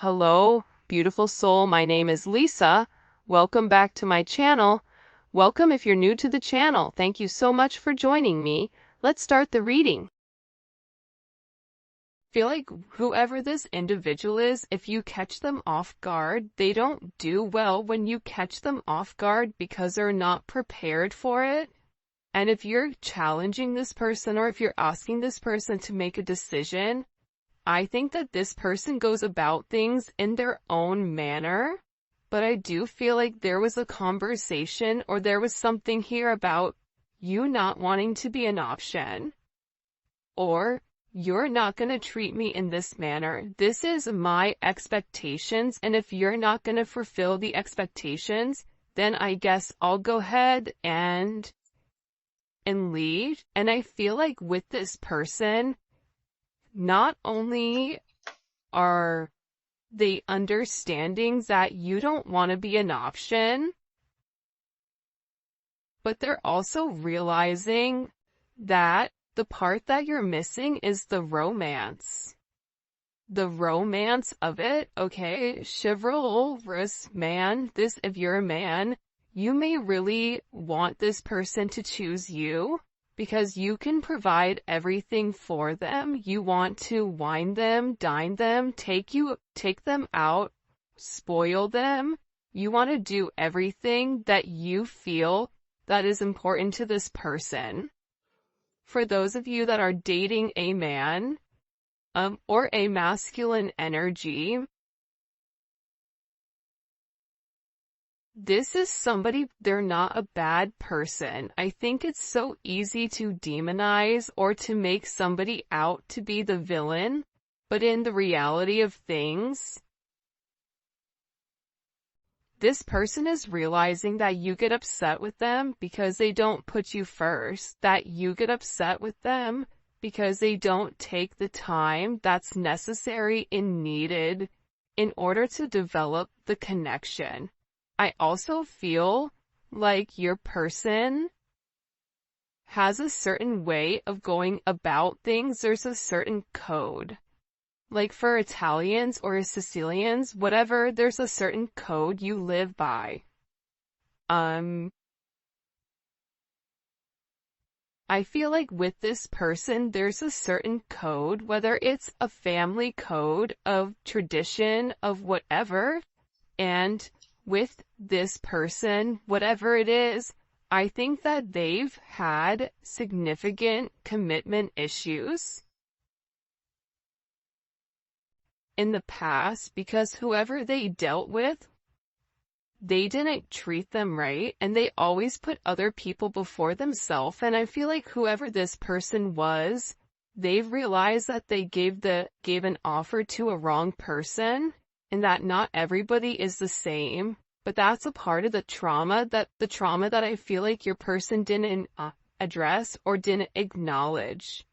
Hello, beautiful soul. My name is Lisa. Welcome back to my channel. Welcome if you're new to the channel. Thank you so much for joining me. Let's start the reading. Feel like whoever this individual is, if you catch them off guard, they don't do well when you catch them off guard because they're not prepared for it. And if you're challenging this person or if you're asking this person to make a decision, I think that this person goes about things in their own manner, but I do feel like there was a conversation or there was something here about you not wanting to be an option, or you're not going to treat me in this manner. This is my expectations, and if you're not going to fulfill the expectations, then I guess I'll go ahead and leave. And I feel like with this person, not only are they understanding that you don't want to be an option, but they're also realizing that the part that you're missing is the romance. The romance of it, okay? Chivalrous man, if you're a man, you may really want this person to choose you, because you can provide everything for them. You want to wine them, dine them, take them out, spoil them. You want to do everything that you feel that is important to this person. For those of you that are dating a man, or a masculine energy, this is somebody, they're not a bad person. I think it's so easy to demonize or to make somebody out to be the villain, but in the reality of things, this person is realizing that you get upset with them because they don't put you first, that you get upset with them because they don't take the time that's necessary and needed in order to develop the connection. I also feel like your person has a certain way of going about things. There's a certain code. Like for Italians or Sicilians, whatever, there's a certain code you live by. I feel like with this person, there's a certain code, whether it's a family code of tradition, of whatever, and with this person, whatever it is, I think that they've had significant commitment issues in the past because whoever they dealt with, they didn't treat them right, and they always put other people before themselves. And I feel like whoever this person was, they've realized that they gave an offer to a wrong person, and that not everybody is the same, but that's a part of the trauma that I feel like your person didn't address or didn't acknowledge.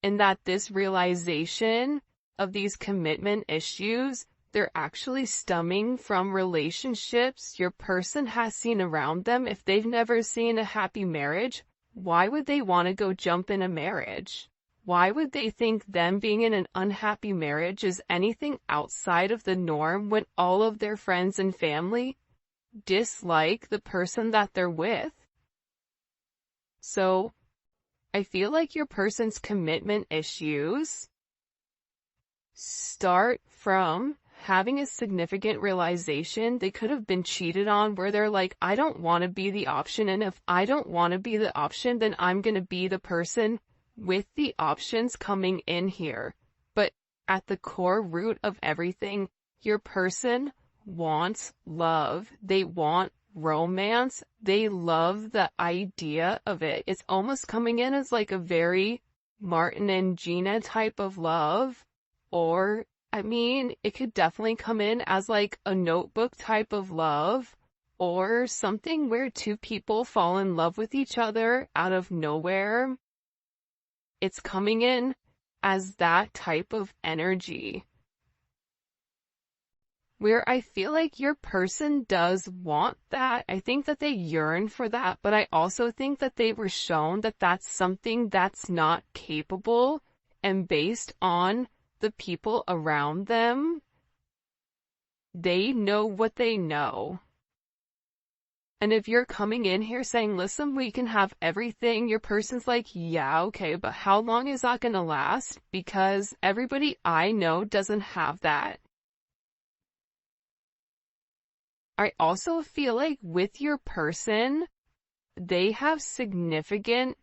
And that this realization of these commitment issues, they're actually stemming from relationships your person has seen around them. If they've never seen a happy marriage, why would they want to go jump in a marriage? Why would they think them being in an unhappy marriage is anything outside of the norm when all of their friends and family dislike the person that they're with? So, I feel like your person's commitment issues start from having a significant realization they could have been cheated on, where they're like, I don't want to be the option, and if I don't want to be the option, then I'm going to be the person with the options coming in here. But at the core root of everything, your person wants love. They want romance. They love the idea of it. It's almost coming in as like a very Martin and Gina type of love, or I mean, it could definitely come in as like a Notebook type of love, or something where two people fall in love with each other out of nowhere. It's coming in as that type of energy, where I feel like your person does want that. I think that they yearn for that, but I also think that they were shown that that's something that's not capable, and based on the people around them, they know what they know. And if you're coming in here saying, listen, we can have everything, your person's like, yeah, okay, but how long is that gonna last? Because everybody I know doesn't have that. I also feel like with your person, they have significant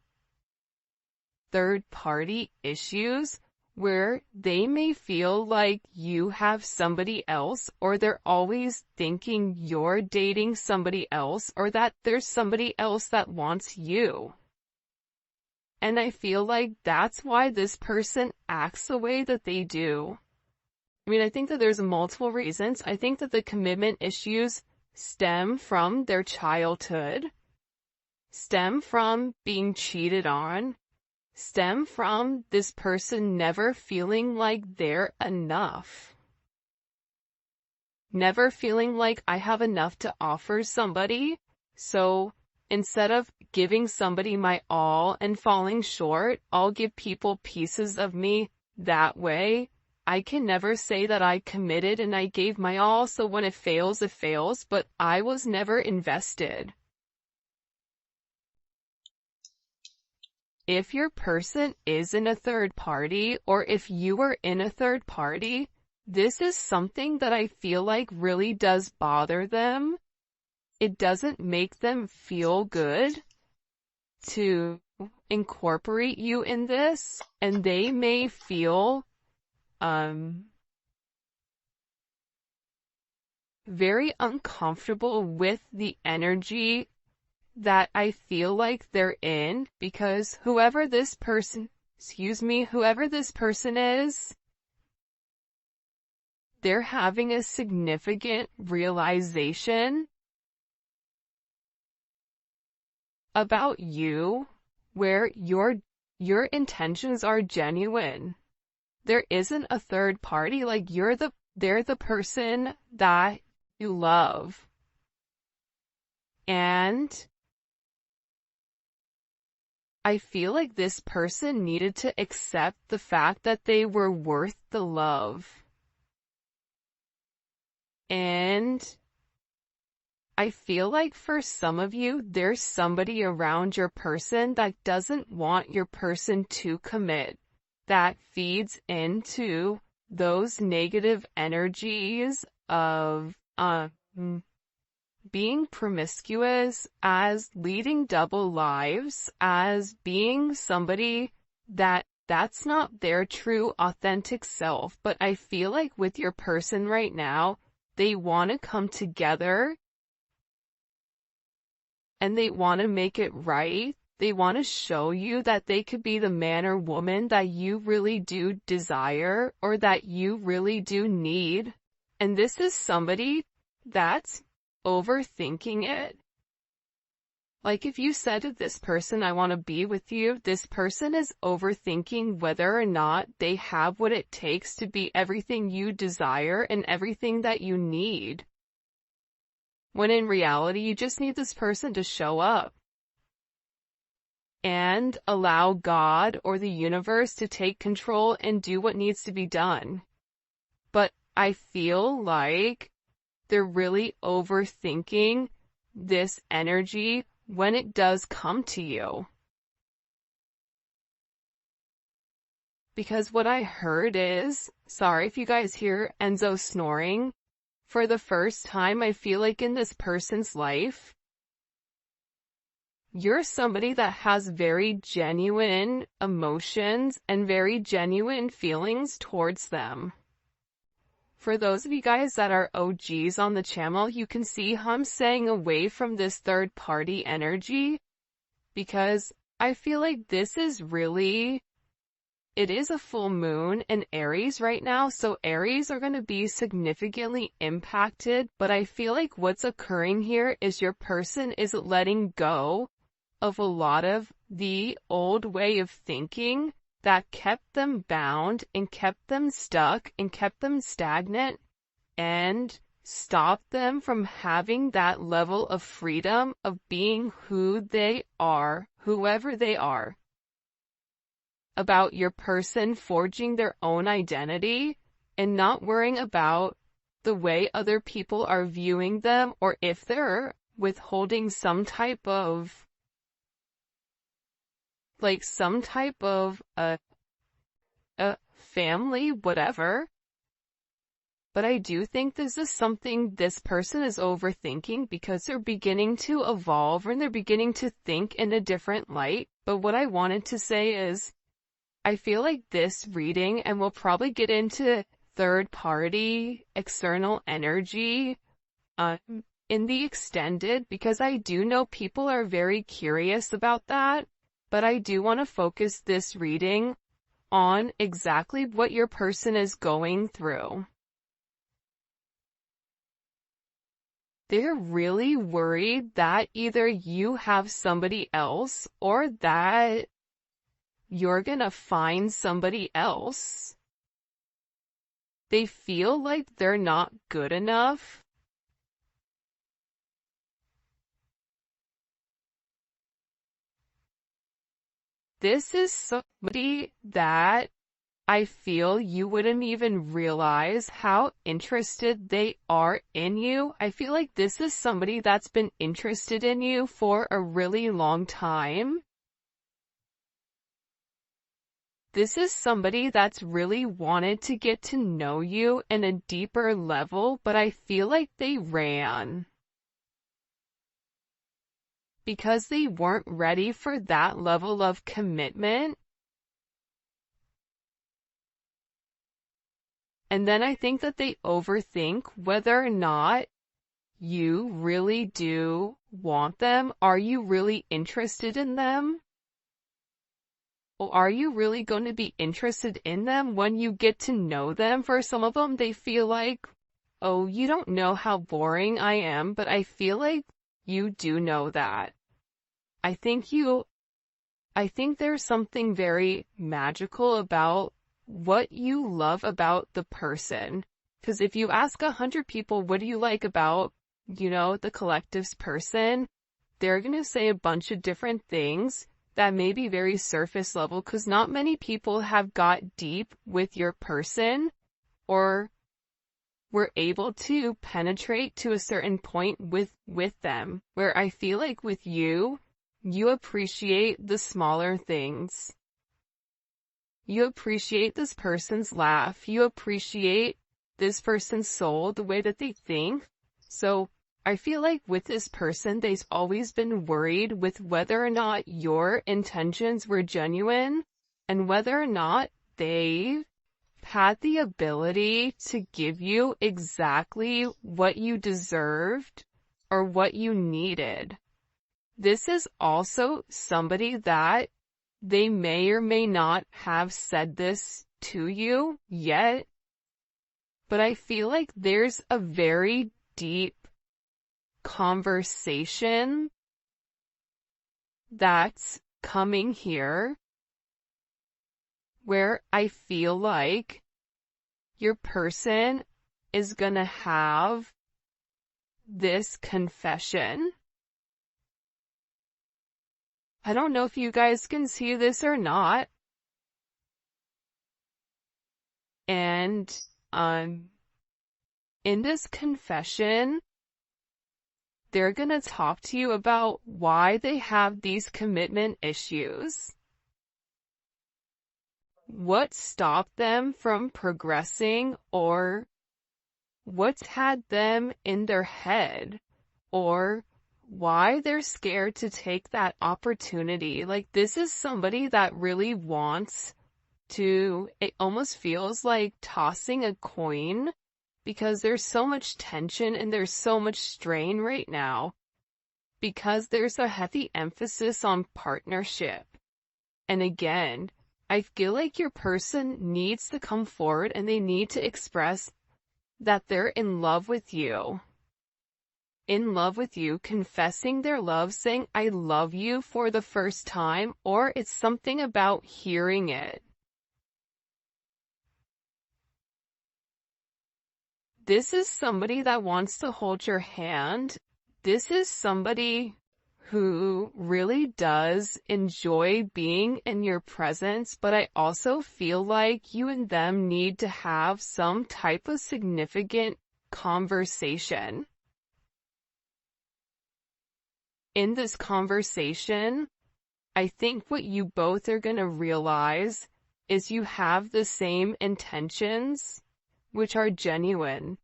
third-party issues where they may feel like you have somebody else, or they're always thinking you're dating somebody else, or that there's somebody else that wants you. And I feel like that's why this person acts the way that they do. I mean, I think that there's multiple reasons. I think that the commitment issues stem from their childhood, stem from being cheated on, stem from this person never feeling like they're enough. Never feeling like I have enough to offer somebody, so instead of giving somebody my all and falling short, I'll give people pieces of me. That way, I can never say that I committed and I gave my all, so when it fails, but I was never invested. If your person is in a third party, or if you are in a third party, this is something that I feel like really does bother them. It doesn't make them feel good to incorporate you in this, and they may feel very uncomfortable with the energy that I feel like they're in, because whoever this person is, they're having a significant realization about you where your intentions are genuine. There isn't a third party, like they're the person that you love. And I feel like this person needed to accept the fact that they were worth the love. And I feel like for some of you, there's somebody around your person that doesn't want your person to commit, that feeds into those negative energies of being promiscuous, as leading double lives, as being somebody that's not their true authentic self. But I feel like with your person right now, they want to come together and they want to make it right. They want to show you that they could be the man or woman that you really do desire, or that you really do need. And this is somebody that's overthinking it. Like if you said to this person, I want to be with you, this person is overthinking whether or not they have what it takes to be everything you desire and everything that you need. When in reality, you just need this person to show up and allow God or the universe to take control and do what needs to be done. But I feel like they're really overthinking this energy when it does come to you. Because what I heard is, sorry if you guys hear Enzo snoring, for the first time I feel like in this person's life, you're somebody that has very genuine emotions and very genuine feelings towards them. For those of you guys that are OGs on the channel, you can see how I'm staying away from this third party energy, because I feel like this is really, it is a full moon in Aries right now, so Aries are going to be significantly impacted, but I feel like what's occurring here is your person is letting go of a lot of the old way of thinking that kept them bound and kept them stuck and kept them stagnant and stopped them from having that level of freedom of being who they are, whoever they are. about your person forging their own identity and not worrying about the way other people are viewing them, or if they're withholding some type of a family, whatever. But I do think this is something this person is overthinking because they're beginning to evolve and they're beginning to think in a different light. But what I wanted to say is, I feel like this reading, and we'll probably get into third party, external energy, in the extended, because I do know people are very curious about that, but I do want to focus this reading on exactly what your person is going through. They're really worried that either you have somebody else or that you're gonna find somebody else. They feel like they're not good enough. This is somebody that I feel you wouldn't even realize how interested they are in you. I feel like this is somebody that's been interested in you for a really long time. This is somebody that's really wanted to get to know you in a deeper level, but I feel like they ran because they weren't ready for that level of commitment. And then I think that they overthink whether or not you really do want them. Are you really interested in them? Or are you really going to be interested in them when you get to know them? For some of them, they feel like, oh, you don't know how boring I am, but I feel like you do know that. I think there's something very magical about what you love about the person. Because if you ask 100 people, what do you like about, the collective's person, they're going to say a bunch of different things that may be very surface level, because not many people have got deep with your person or were able to penetrate to a certain point with them, where I feel like with you appreciate the smaller things. You appreciate this person's laugh. You appreciate this person's soul, the way that they think. So I feel like with this person, they've always been worried with whether or not your intentions were genuine and whether or not they had the ability to give you exactly what you deserved or what you needed. This is also somebody that they may or may not have said this to you yet, but I feel like there's a very deep conversation that's coming here where I feel like your person is gonna have this confession. I don't know if you guys can see this or not. And, in this confession, they're gonna talk to you about why they have these commitment issues. What stopped them from progressing, or what's had them in their head, or why they're scared to take that opportunity. Like, this is somebody that really wants to, it almost feels like tossing a coin, because there's so much tension and there's so much strain right now, because there's a heavy emphasis on partnership. And again, I feel like your person needs to come forward and they need to express that they're in love with you. In love with you, confessing their love, saying, I love you for the first time, or it's something about hearing it. This is somebody that wants to hold your hand. This is somebody who really does enjoy being in your presence, but I also feel like you and them need to have some type of significant conversation. In this conversation, I think what you both are going to realize is you have the same intentions, which are genuine.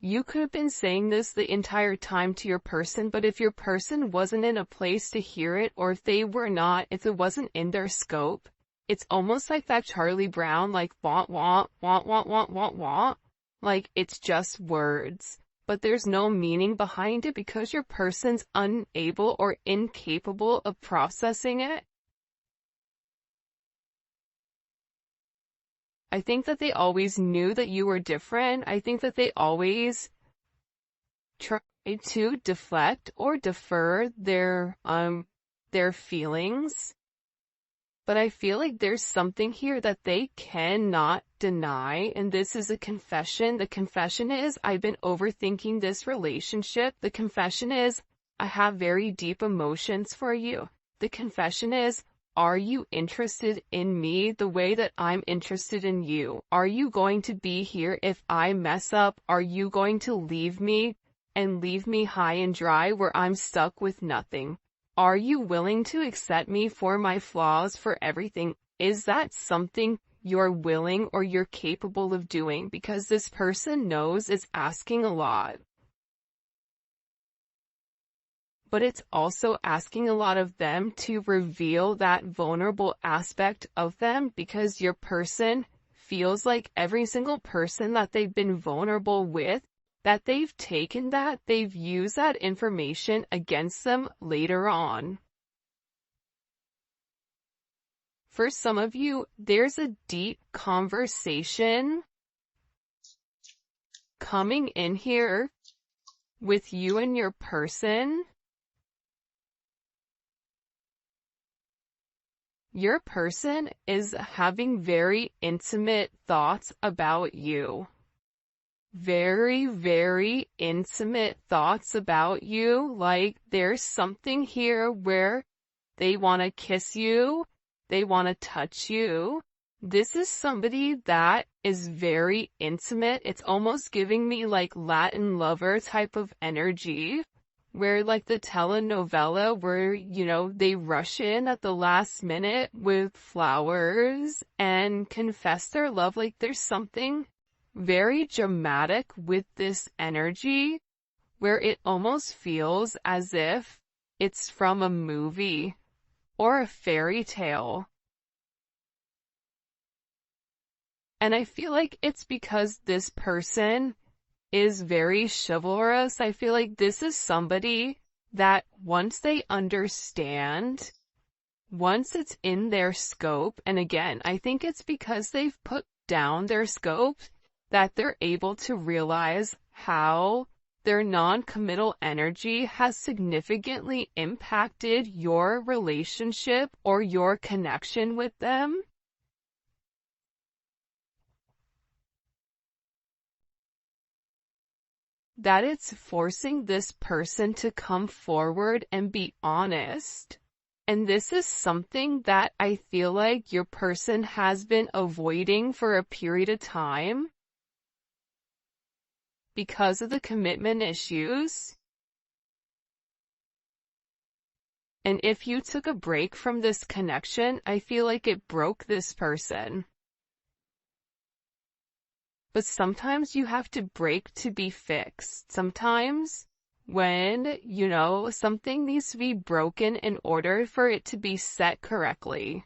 You could have been saying this the entire time to your person, but if your person wasn't in a place to hear it, or if it wasn't in their scope, it's almost like that Charlie Brown, like, want, like, it's just words. But there's no meaning behind it because your person's unable or incapable of processing it. I think that they always knew that you were different. I think that they always tried to deflect or defer their feelings. But I feel like there's something here that they cannot deny, and this is a confession. The confession is, I've been overthinking this relationship. The confession is, I have very deep emotions for you. The confession is, are you interested in me the way that I'm interested in you? Are you going to be here if I mess up? Are you going to leave me and leave me high and dry where I'm stuck with nothing? Are you willing to accept me for my flaws, for everything? Is that something you're willing or you're capable of doing? Because this person knows it's asking a lot. But it's also asking a lot of them to reveal that vulnerable aspect of them, because your person feels like every single person that they've been vulnerable with, that they've used that information against them later on. For some of you, there's a deep conversation coming in here with you and your person. Your person is having very intimate thoughts about you. Very, very intimate thoughts about you. Like, there's something here where they want to kiss you, they want to touch you. This is somebody that is very intimate. It's almost giving me like Latin lover type of energy, where like the telenovela where, they rush in at the last minute with flowers and confess their love. Like, there's something very dramatic with this energy where it almost feels as if it's from a movie or a fairy tale. And I feel like it's because this person is very chivalrous. I feel like this is somebody that once they understand, once it's in their scope, and again, I think it's because they've put down their scope, that they're able to realize how their non-committal energy has significantly impacted your relationship or your connection with them. That it's forcing this person to come forward and be honest. And this is something that I feel like your person has been avoiding for a period of time because of the commitment issues. And if you took a break from this connection, I feel like it broke this person. But sometimes you have to break to be fixed. Sometimes when, something needs to be broken in order for it to be set correctly.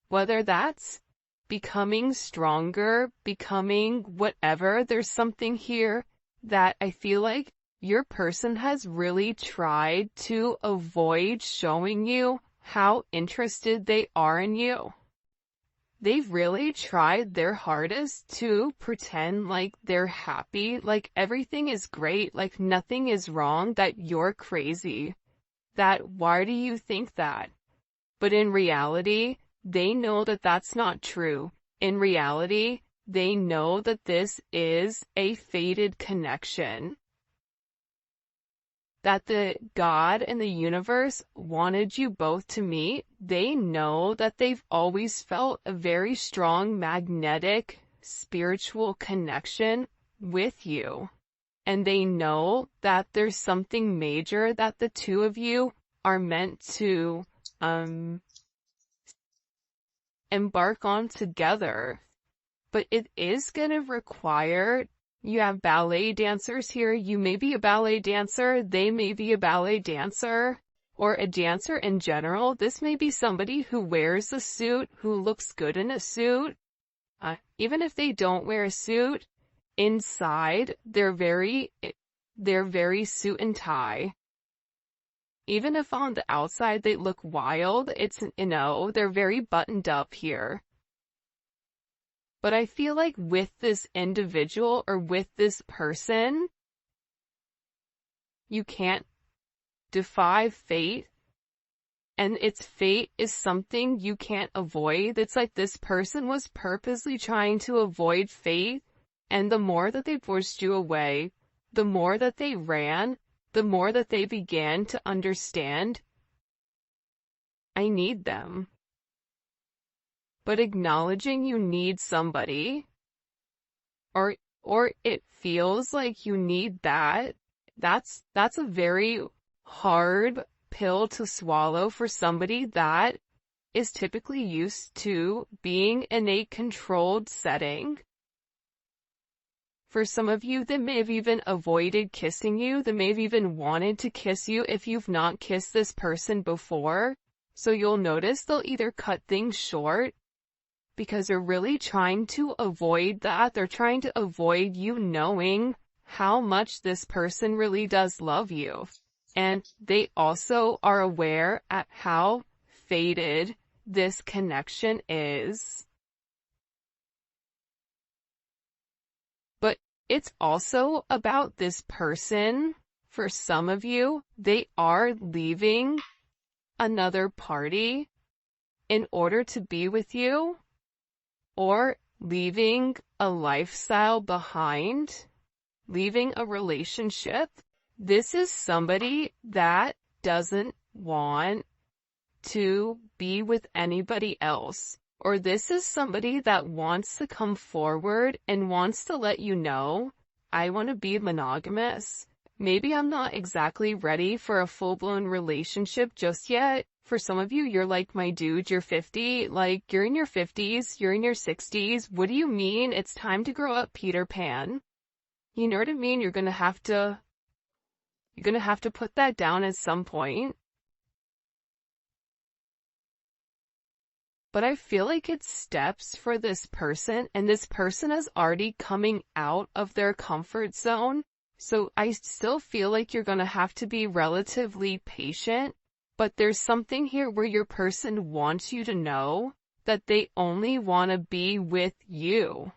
Whether that's becoming stronger, becoming whatever, there's something here that I feel like your person has really tried to avoid showing you how interested they are in you. They've really tried their hardest to pretend like they're happy, like everything is great, like nothing is wrong, that you're crazy. That why do you think that? But in reality, they know that that's not true. In reality, they know that this is a fated connection. that the God and the universe wanted you both to meet. They know that they've always felt a very strong magnetic spiritual connection with you. And they know that there's something major that the two of you are meant to embark on together. But it is going to require, you have ballet dancers here, you may be a ballet dancer, they may be a ballet dancer, or a dancer in general. This may be somebody who wears a suit, who looks good in a suit. Even if they don't wear a suit, inside, they're very suit and tie. Even if on the outside they look wild, they're very buttoned up here. But I feel like with this individual or with this person, you can't defy fate. And its fate is something you can't avoid. It's like this person was purposely trying to avoid fate. And the more that they pushed you away, the more that they ran, the more that they began to understand, I need them. But acknowledging you need somebody, or it feels like you need that's a very hard pill to swallow for somebody that is typically used to being in a controlled setting. For some of you, they may have even avoided kissing you. They may have even wanted to kiss you if you've not kissed this person before. So you'll notice they'll either cut things short because they're really trying to avoid that. They're trying to avoid you knowing how much this person really does love you. And they also are aware at how faded this connection is. But it's also about this person. For some of you, they are leaving another party in order to be with you, or leaving a lifestyle behind, leaving a relationship. This is somebody that doesn't want to be with anybody else. Or this is somebody that wants to come forward and wants to let you know, I want to be monogamous. Maybe I'm not exactly ready for a full-blown relationship just yet. For some of you, you're like, my dude, you're 50, like, you're in your 50s, you're in your 60s. What do you mean it's time to grow up, Peter Pan? You know what I mean? You're gonna have to put that down at some point. But I feel like it's steps for this person, and this person is already coming out of their comfort zone. So I still feel like you're gonna have to be relatively patient. But there's something here where your person wants you to know that they only want to be with you.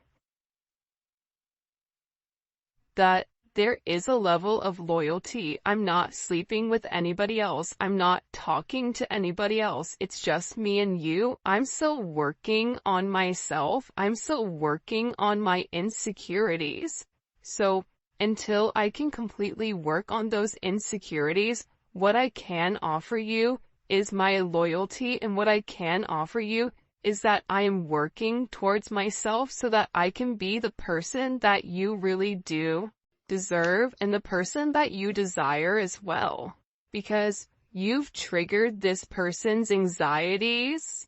That there is a level of loyalty. I'm not sleeping with anybody else. I'm not talking to anybody else. It's just me and you. I'm still working on myself. I'm still working on my insecurities. So until I can completely work on those insecurities, what I can offer you is my loyalty, and what I can offer you is that I am working towards myself so that I can be the person that you really do deserve and the person that you desire as well. Because you've triggered this person's anxieties.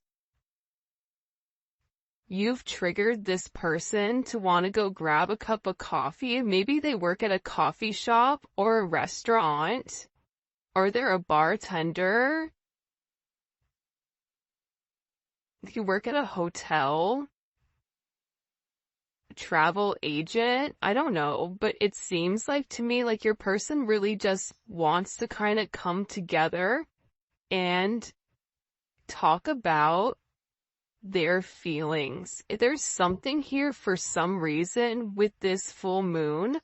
You've triggered this person to want to go grab a cup of coffee. Maybe they work at a coffee shop or a restaurant. Or they're a bartender. You work at a hotel. A travel agent. I don't know, but it seems like to me like your person really just wants to kind of come together and talk about their feelings. There's something here for some reason with this full moon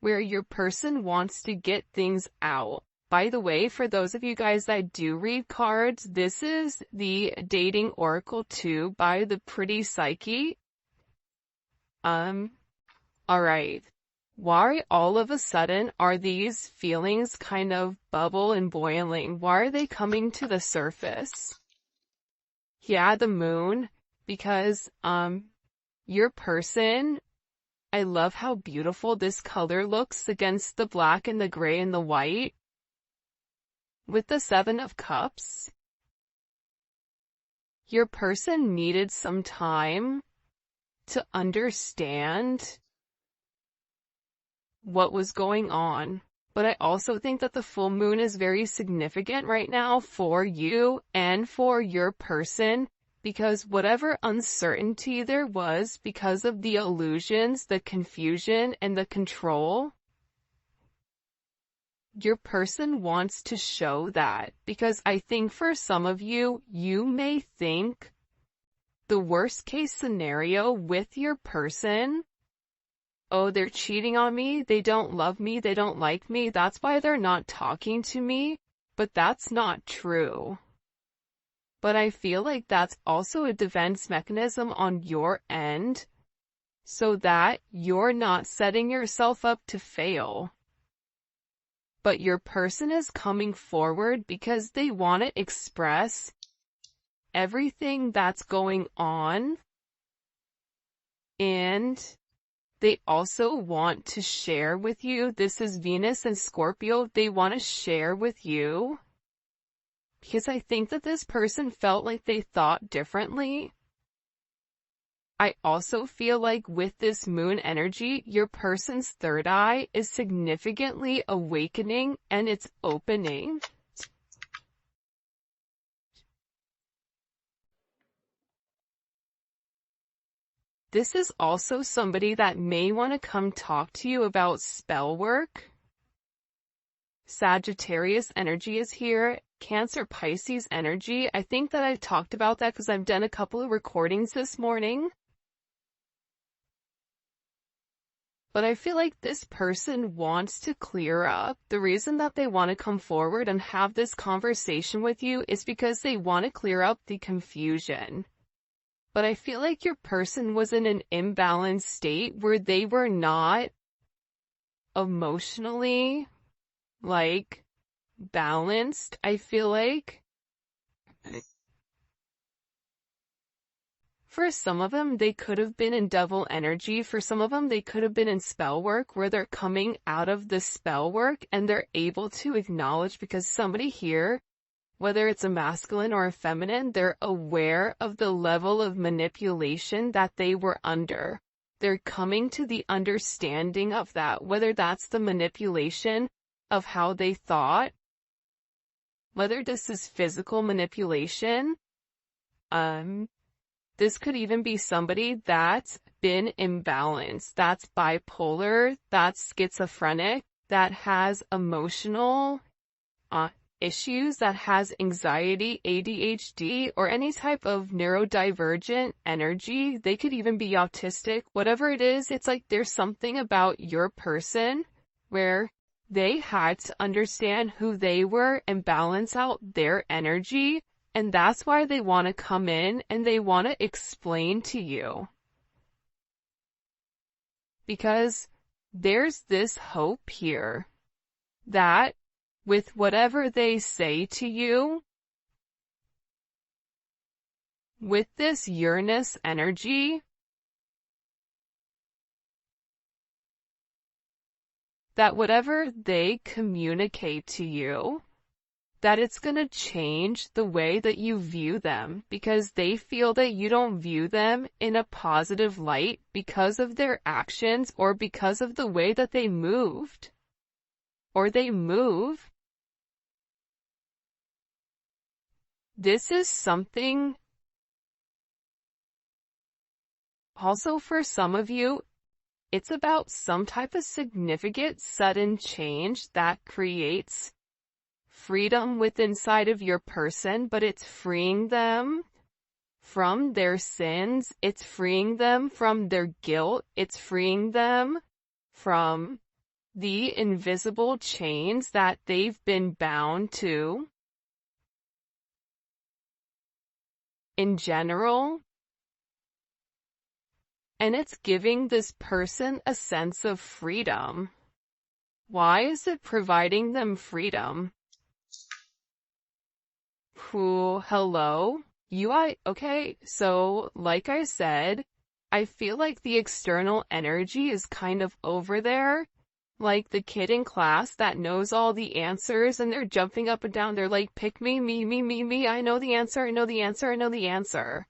where your person wants to get things out. By the way, for those of you guys that do read cards, this is the Dating Oracle 2 by the Pretty Psyche. Alright. Why all of a sudden are these feelings kind of bubble and boiling? Why are they coming to the surface? Yeah, the moon, because, your person, I love how beautiful this color looks against the black and the gray and the white. With the Seven of Cups, your person needed some time to understand what was going on. But I also think that the full moon is very significant right now for you and for your person, because whatever uncertainty there was because of the illusions, the confusion, and the control, your person wants to show that. Because I think for some of you, you may think the worst case scenario with your person, oh, they're cheating on me, they don't love me, they don't like me, that's why they're not talking to me. But that's not true. But I feel like that's also a defense mechanism on your end, so that you're not setting yourself up to fail. But your person is coming forward because they want to express everything that's going on, and they also want to share with you. This is Venus and Scorpio. They want to share with you because I think that this person felt like they thought differently. I also feel like with this moon energy, your person's third eye is significantly awakening and it's opening. This is also somebody that may want to come talk to you about spell work. Sagittarius energy is here. Cancer, Pisces energy. I think that I've talked about that because I've done a couple of recordings this morning. But I feel like this person wants to clear up. The reason that they want to come forward and have this conversation with you is because they want to clear up the confusion. But I feel like your person was in an imbalanced state where they were not emotionally, balanced. I feel like for some of them, they could have been in devil energy. For some of them, they could have been in spell work where they're coming out of the spell work and they're able to acknowledge, because somebody here, whether it's a masculine or a feminine, they're aware of the level of manipulation that they were under. They're coming to the understanding of that, whether that's the manipulation of how they thought, whether this is physical manipulation. This could even be somebody that's been imbalanced, that's bipolar, that's schizophrenic, that has emotional issues, that has anxiety, ADHD, or any type of neurodivergent energy. They could even be autistic. Whatever it is, it's like there's something about your person where they had to understand who they were and balance out their energy, and that's why they want to come in and they want to explain to you. Because there's this hope here that with whatever they say to you, with this Uranus energy, that whatever they communicate to you, that it's going to change the way that you view them, because they feel that you don't view them in a positive light because of their actions or because of the way that they moved or they move. This is something also for some of you, it's about some type of significant sudden change that creates freedom within inside of your person, but it's freeing them from their sins, it's freeing them from their guilt, it's freeing them from the invisible chains that they've been bound to. In general, and it's giving this person a sense of freedom. Why is it providing them freedom? Hello? Okay, so like I said, I feel like the external energy is kind of over there, like the kid in class that knows all the answers and they're jumping up and down. They're like, pick me, me, I know the answer, I know the answer, I know the answer.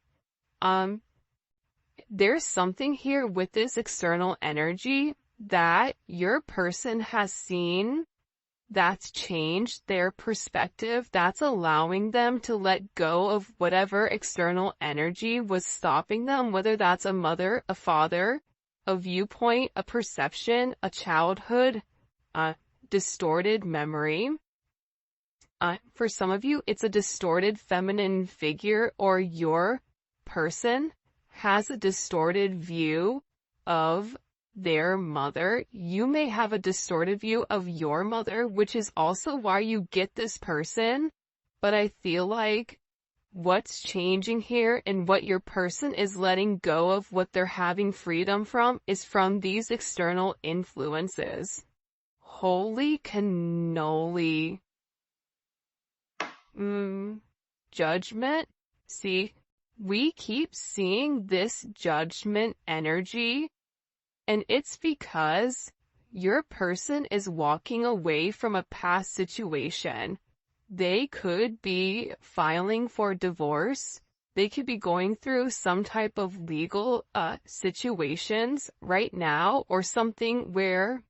There's something here with this external energy that your person has seen that's changed their perspective, that's allowing them to let go of whatever external energy was stopping them, whether that's a mother, a father, a viewpoint, a perception, a childhood, a distorted memory. For some of you, it's a distorted feminine figure, or your person has a distorted view of their mother. You may have a distorted view of your mother, which is also why you get this person. But I feel like what's changing here and what your person is letting go of, what they're having freedom from, is from these external influences. Holy cannoli. Judgment. See, we keep seeing this judgment energy, and it's because your person is walking away from a past situation. They could be filing for divorce. They could be going through some type of legal situations right now, or something where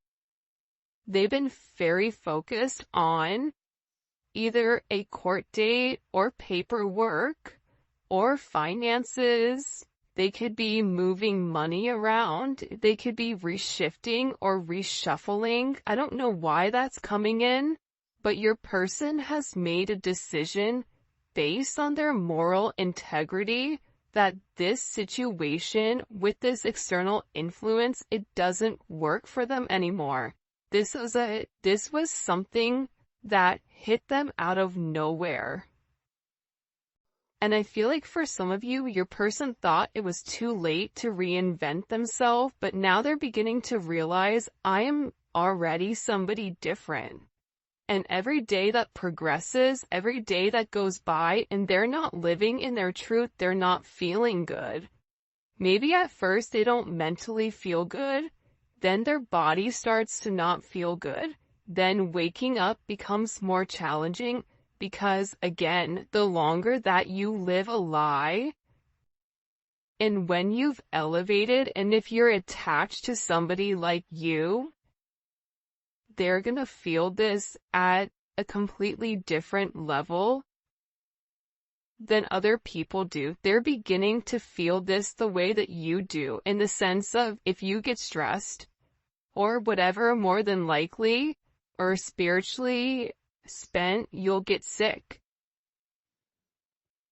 they've been very focused on either a court date or paperwork or finances. They could be moving money around. They could be reshifting or reshuffling. I don't know why that's coming in, but your person has made a decision based on their moral integrity that this situation with this external influence, it doesn't work for them anymore. This was something that hit them out of nowhere. And I feel like for some of you, your person thought it was too late to reinvent themselves, but now they're beginning to realize, I am already somebody different. And every day that progresses, every day that goes by, and they're not living in their truth, they're not feeling good. Maybe at first they don't mentally feel good, then their body starts to not feel good. Then waking up becomes more challenging because, again, the longer that you live a lie, and when you've elevated, and if you're attached to somebody like you, they're gonna feel this at a completely different level than other people do. They're beginning to feel this the way that you do, in the sense of, if you get stressed or whatever, more than likely, or spiritually spent, you'll get sick.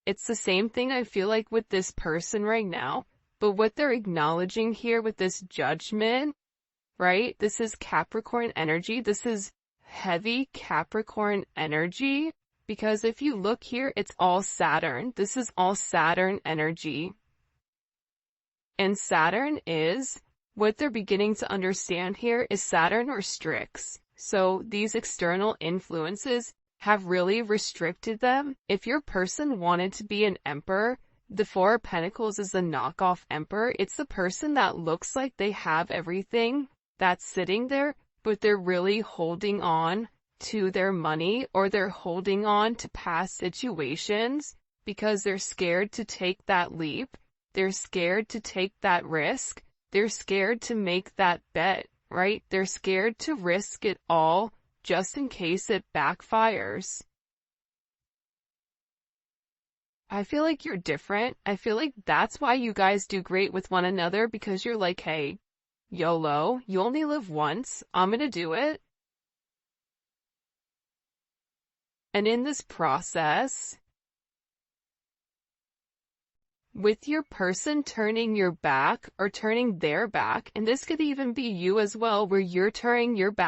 It's the same thing I feel like with this person right now, but what they're acknowledging here with this judgment, right? This is Capricorn energy. This is heavy Capricorn energy, because if you look here, it's all Saturn. This is all Saturn energy. And Saturn is, what they're beginning to understand here is Saturn restricts. So these external influences have really restricted them. If your person wanted to be an emperor, the Four of Pentacles is the knockoff emperor. It's the person that looks like they have everything that's sitting there, but they're really holding on to their money, or they're holding on to past situations because they're scared to take that leap. They're scared to take that risk. They're scared to make that bet, right? They're scared to risk it all just in case it backfires. I feel like you're different. I feel like that's why you guys do great with one another, because you're like, hey, YOLO, you only live once. I'm gonna do it. And in this process, with your person turning your back or turning their back, and this could even be you as well, where you're turning your back